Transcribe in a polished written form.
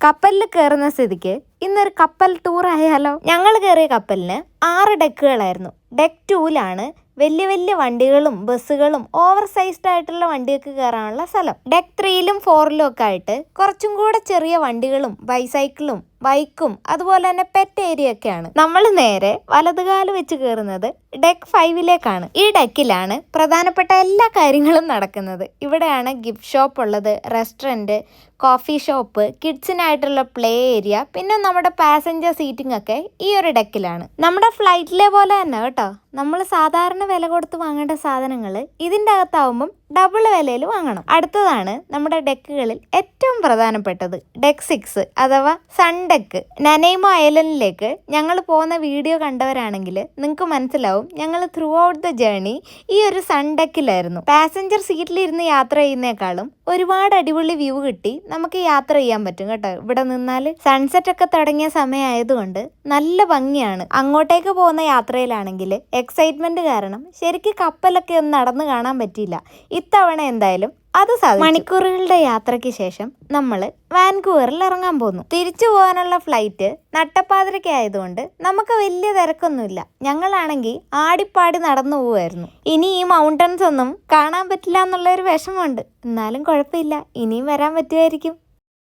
കപ്പലിൽ കയറുന്ന സ്ഥിതിക്ക് ഇന്നൊരു കപ്പൽ ടൂർ ആയാലോ? ഞങ്ങൾ കയറിയ കപ്പലിന് 6 ഡെക്കുകളായിരുന്നു. ഡെക്ക് 2ലാണ് വലിയ വലിയ വണ്ടികളും ബസ്സുകളും ഓവർ സൈസ്ഡ് ആയിട്ടുള്ള വണ്ടിയൊക്കെ കയറാനുള്ള സ്ഥലം. ഡെക്ക് 3ലും 4ലും ഒക്കെ ആയിട്ട് കുറച്ചും കൂടെ ചെറിയ വണ്ടികളും ബൈസൈക്കിളും ബൈക്കും അതുപോലെ തന്നെ പെറ്റ് ഏരിയ ഒക്കെയാണ്. നമ്മൾ നേരെ വലതുകാല് വെച്ച് കയറുന്നത് ഡെക്ക് 5ലേക്കാണ്. ഈ ഡെക്കിലാണ് പ്രധാനപ്പെട്ട എല്ലാ കാര്യങ്ങളും നടക്കുന്നത്. ഇവിടെയാണ് ഗിഫ്റ്റ് ഷോപ്പ് ഉള്ളത്, റെസ്റ്റോറൻറ്റ്, കോഫി ഷോപ്പ്, കിഡ്സിനായിട്ടുള്ള പ്ലേ ഏരിയ, പിന്നെ നമ്മുടെ പാസഞ്ചർ സീറ്റിംഗ് ഒക്കെ ഈ ഒരു ഡെക്കിലാണ്. നമ്മുടെ ഫ്ലൈറ്റിലെ പോലെ തന്നെ കേട്ടോ. നമ്മൾ സാധാരണ വില കൊടുത്ത് വാങ്ങേണ്ട സാധനങ്ങൾ ഇതിൻ്റെ അകത്താവുമ്പം ഡബിൾ വിലയിൽ വാങ്ങണം. അടുത്തതാണ് നമ്മുടെ ഡെക്കുകളിൽ ഏറ്റവും പ്രധാനപ്പെട്ടത് ഡെക്ക് 6 അഥവാ സൺ ഡെക്ക്. നനൈമോ ഐലൻഡിലേക്ക് ഞങ്ങൾ പോകുന്ന വീഡിയോ കണ്ടവരാണെങ്കിൽ നിങ്ങൾക്ക് മനസ്സിലാവും ഞങ്ങൾ ത്രൂ ഔട്ട് ദ ജേർണി ഈ ഒരു സൺ ഡെക്കിലായിരുന്നു. പാസഞ്ചർ സീറ്റിലിരുന്ന് യാത്ര ചെയ്യുന്നേക്കാളും ഒരുപാട് അടിപൊളി വ്യൂ കിട്ടി നമുക്ക് യാത്ര ചെയ്യാൻ പറ്റും കേട്ടോ. ഇവിടെ നിന്നാൽ സൺസെറ്റ് ഒക്കെ തുടങ്ങിയ സമയമായതുകൊണ്ട് നല്ല ഭംഗിയാണ്. അങ്ങോട്ടേക്ക് പോകുന്ന യാത്രയിലാണെങ്കിൽ എക്സൈറ്റ്മെന്റ് കാരണം ശരിക്കും കപ്പലൊക്കെ ഒന്ന് നടന്നു കാണാൻ പറ്റിയില്ല. ഇത്തവണ എന്തായാലും അത് സാധിച്ചു. മണിക്കൂറുകളുടെ യാത്രയ്ക്ക് ശേഷം നമ്മൾ വാൻകൂവറിൽ ഇറങ്ങാൻ പോന്നു. തിരിച്ചു പോകാനുള്ള ഫ്ലൈറ്റ് നട്ടപ്പാതിരയ്ക്ക് ആയതുകൊണ്ട് നമുക്ക് വലിയ തിരക്കൊന്നുമില്ല. ഞങ്ങളാണെങ്കിൽ ആടിപ്പാടി നടന്നു പോവായിരുന്നു. ഇനി ഈ മൗണ്ടൻസ് ഒന്നും കാണാൻ പറ്റില്ല എന്നുള്ളൊരു വിഷമമുണ്ട്. എന്നാലും കുഴപ്പമില്ല, ഇനിയും വരാൻ പറ്റുമായിരിക്കും.